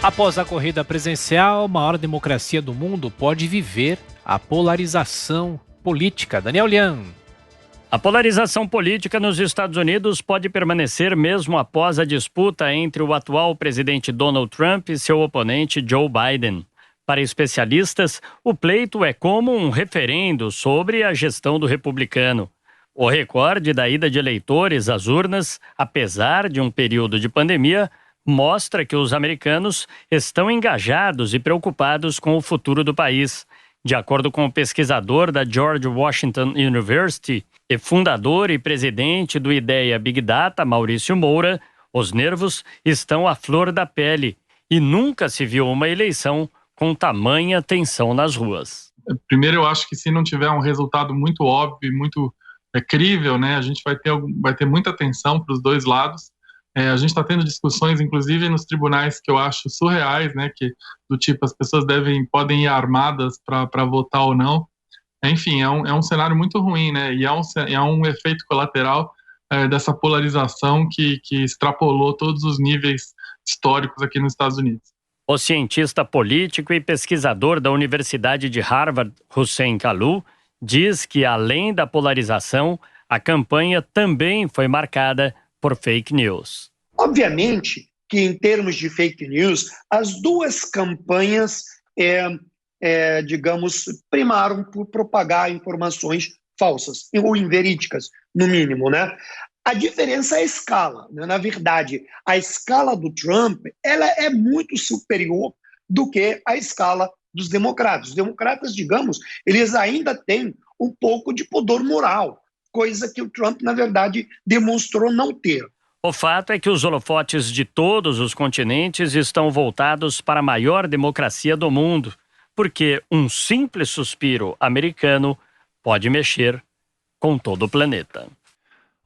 Após a corrida presidencial, a maior democracia do mundo pode viver a polarização política. Daniel Lian. A polarização política nos Estados Unidos pode permanecer mesmo após a disputa entre o atual presidente Donald Trump e seu oponente Joe Biden. Para especialistas, o pleito é como um referendo sobre a gestão do republicano. O recorde da ida de eleitores às urnas, apesar de um período de pandemia, mostra que os americanos estão engajados e preocupados com o futuro do país. De acordo com o pesquisador da George Washington University e fundador e presidente do Ideia Big Data, Maurício Moura, os nervos estão à flor da pele e nunca se viu uma eleição com tamanha tensão nas ruas. Primeiro, eu acho que se não tiver um resultado muito óbvio e muito crível, né, a gente vai ter muita tensão para os dois lados. A gente está tendo discussões, inclusive nos tribunais, que eu acho surreais, né, que do tipo, as pessoas podem ir armadas para votar ou não. Enfim, é um cenário muito ruim, né, e é um efeito colateral dessa polarização que extrapolou todos os níveis históricos aqui nos Estados Unidos. O cientista político e pesquisador da Universidade de Harvard, Hussein Kalu, diz que, além da polarização, a campanha também foi marcada por fake news. Obviamente que, em termos de fake news, as duas campanhas, primaram por propagar informações falsas ou inverídicas, no mínimo, né? A diferença é a escala, né? Na verdade, a escala do Trump ela é muito superior do que a escala dos democratas. Os democratas, digamos, eles ainda têm um pouco de pudor moral, coisa que o Trump, na verdade, demonstrou não ter. O fato é que os holofotes de todos os continentes estão voltados para a maior democracia do mundo, porque um simples suspiro americano pode mexer com todo o planeta.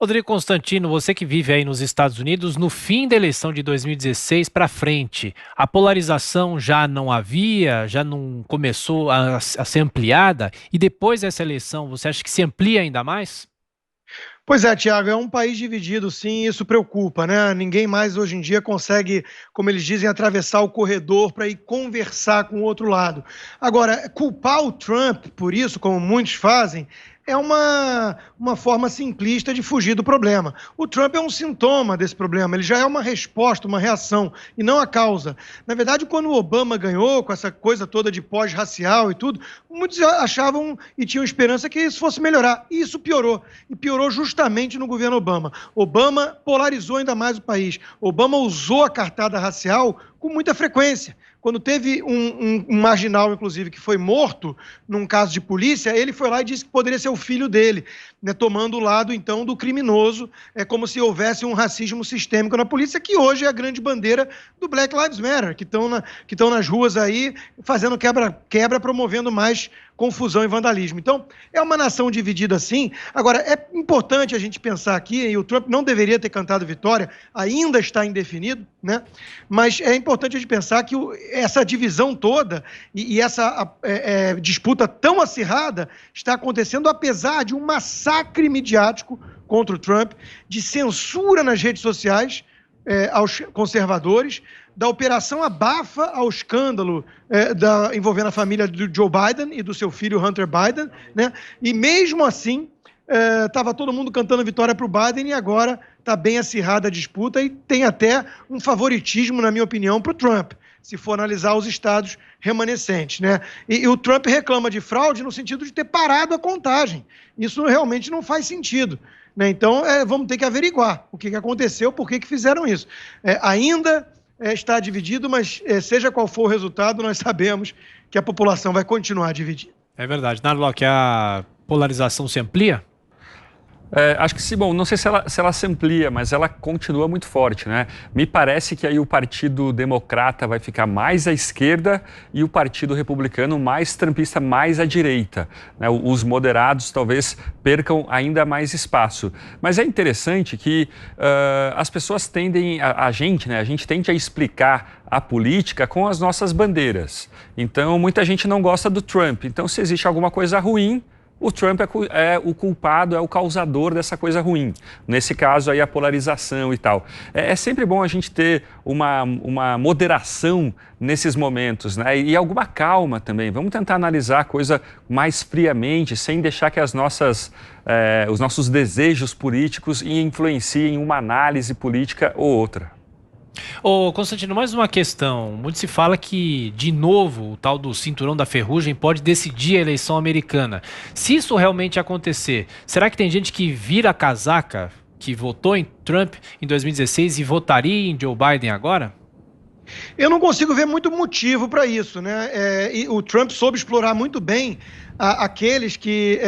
Rodrigo Constantino, você que vive aí nos Estados Unidos, no fim da eleição de 2016 para frente, a polarização já não começou a ser ampliada? E depois dessa eleição, você acha que se amplia ainda mais? Pois é, Tiago, é um país dividido, sim, isso preocupa, né? Ninguém mais hoje em dia consegue, como eles dizem, atravessar o corredor para ir conversar com o outro lado. Agora, culpar o Trump por isso, como muitos fazem, é uma forma simplista de fugir do problema. O Trump é um sintoma desse problema, ele já é uma resposta, uma reação, e não a causa. Na verdade, quando o Obama ganhou, com essa coisa toda de pós-racial e tudo, muitos achavam e tinham esperança que isso fosse melhorar. E isso piorou. E piorou justamente no governo Obama. Obama polarizou ainda mais o país. Obama usou a cartada racial com muita frequência. Quando teve um marginal, inclusive, que foi morto num caso de polícia, ele foi lá e disse que poderia ser o filho dele, né, tomando o lado, então, do criminoso. É como se houvesse um racismo sistêmico na polícia, que hoje é a grande bandeira do Black Lives Matter, que estão nas ruas aí fazendo quebra, promovendo mais confusão e vandalismo. Então, é uma nação dividida assim. Agora, é importante a gente pensar aqui, e o Trump não deveria ter cantado vitória, ainda está indefinido, né? Mas é importante a gente pensar que essa divisão toda e essa disputa tão acirrada está acontecendo apesar de um massacre midiático contra o Trump, de censura nas redes sociais aos conservadores, da operação abafa ao escândalo envolvendo a família do Joe Biden e do seu filho Hunter Biden, né? E mesmo assim, estava todo mundo cantando vitória para o Biden e agora está bem acirrada a disputa e tem até um favoritismo, na minha opinião, para o Trump, se for analisar os estados remanescentes, né? E o Trump reclama de fraude no sentido de ter parado a contagem. Isso realmente não faz sentido, né? Então, vamos ter que averiguar o que aconteceu, por que fizeram isso. Ainda está dividido, mas seja qual for o resultado, nós sabemos que a população vai continuar dividida. É verdade. Narlock, a polarização se amplia? Acho que sim, bom, não sei se ela se amplia, mas ela continua muito forte, né? Me parece que aí o Partido Democrata vai ficar mais à esquerda e o Partido Republicano mais trumpista, mais à direita, né? Os moderados talvez percam ainda mais espaço. Mas é interessante que as pessoas tendem, a gente tende a explicar a política com as nossas bandeiras. Então, muita gente não gosta do Trump. Então, se existe alguma coisa ruim, o Trump é o culpado, é o causador dessa coisa ruim. Nesse caso aí a polarização e tal. É sempre bom a gente ter uma moderação nesses momentos, né? E alguma calma também. Vamos tentar analisar a coisa mais friamente, sem deixar que os nossos desejos políticos influenciem uma análise política ou outra. Ô, Constantino, mais uma questão. Muito se fala que, de novo, o tal do cinturão da ferrugem pode decidir a eleição americana. Se isso realmente acontecer, será que tem gente que vira a casaca, que votou em Trump em 2016 e votaria em Joe Biden agora? Eu não consigo ver muito motivo para isso, né? E o Trump soube explorar muito bem aqueles que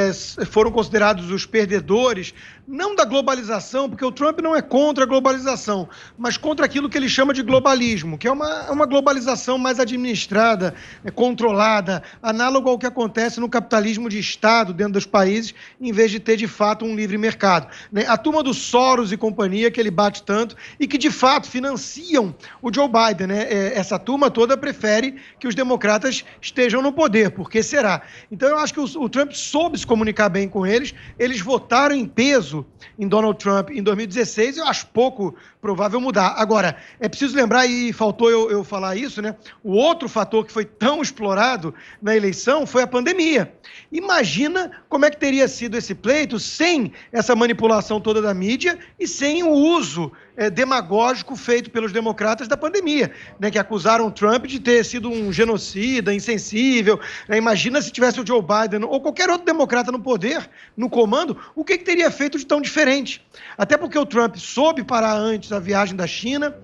foram considerados os perdedores, não da globalização, porque o Trump não é contra a globalização, mas contra aquilo que ele chama de globalismo, que é uma globalização mais administrada, controlada, análogo ao que acontece no capitalismo de Estado dentro dos países, em vez de ter, de fato, um livre mercado. A turma do Soros e companhia, que ele bate tanto, e que, de fato, financiam o Joe Biden, né? Essa turma toda prefere que os democratas estejam no poder, porque será? Então, eu acho que o Trump soube se comunicar bem com eles votaram em peso em Donald Trump em 2016, eu acho pouco provável mudar. Agora, é preciso lembrar, e faltou eu falar isso, né? O outro fator que foi tão explorado na eleição foi a pandemia. Imagina como é que teria sido esse pleito sem essa manipulação toda da mídia e sem o uso demagógico feito pelos democratas da pandemia, né, que acusaram o Trump de ter sido um genocida, insensível. Né? Imagina se tivesse o Joe Biden ou qualquer outro democrata no poder, no comando, o que teria feito de tão diferente? Até porque o Trump soube parar antes a viagem da China,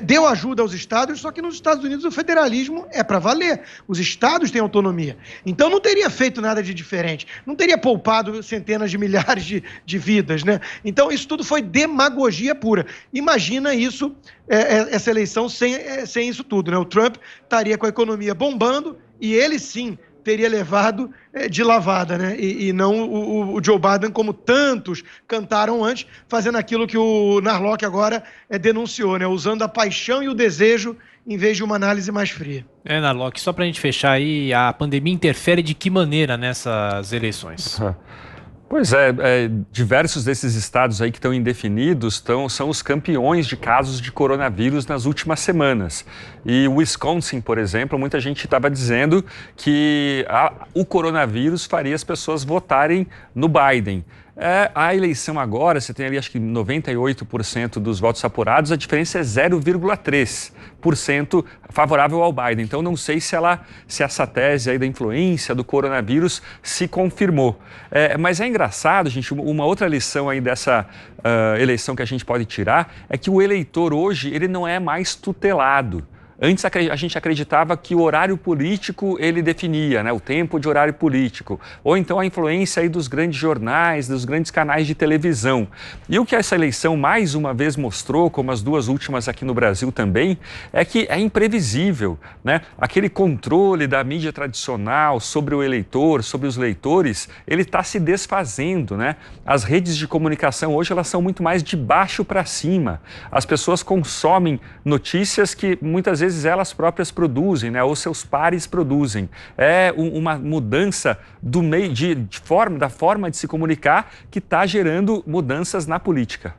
deu ajuda aos estados, só que nos Estados Unidos o federalismo é para valer. Os estados têm autonomia. Então não teria feito nada de diferente. Não teria poupado centenas de milhares de vidas, né? Então isso tudo foi demagogia pura. Imagina isso, essa eleição sem isso tudo, né? O Trump estaria com a economia bombando e ele sim teria levado de lavada, né? E não o Joe Biden, como tantos cantaram antes, fazendo aquilo que o Narlock agora denunciou, né? Usando a paixão e o desejo em vez de uma análise mais fria. Narlock, só para a gente fechar aí, a pandemia interfere de que maneira nessas eleições? Pois diversos desses estados aí que estão indefinidos são os campeões de casos de coronavírus nas últimas semanas. E o Wisconsin, por exemplo, muita gente estava dizendo que o coronavírus faria as pessoas votarem no Biden. A eleição agora, você tem ali acho que 98% dos votos apurados, a diferença é 0,3% favorável ao Biden. Então não sei se essa tese aí da influência do coronavírus se confirmou. Mas é engraçado, gente, uma outra lição aí dessa eleição que a gente pode tirar é que o eleitor hoje ele não é mais tutelado. Antes a gente acreditava que o horário político ele definia, né, o tempo de horário político, ou então a influência aí dos grandes jornais, dos grandes canais de televisão. E o que essa eleição mais uma vez mostrou, como as duas últimas aqui no Brasil também, é que é imprevisível, né? Aquele controle da mídia tradicional sobre o eleitor, sobre os leitores, ele está se desfazendo, né? As redes de comunicação hoje elas são muito mais de baixo para cima. As pessoas consomem notícias que muitas vezes elas próprias produzem, né, ou seus pares produzem. É uma mudança do meio da forma de se comunicar que está gerando mudanças na política.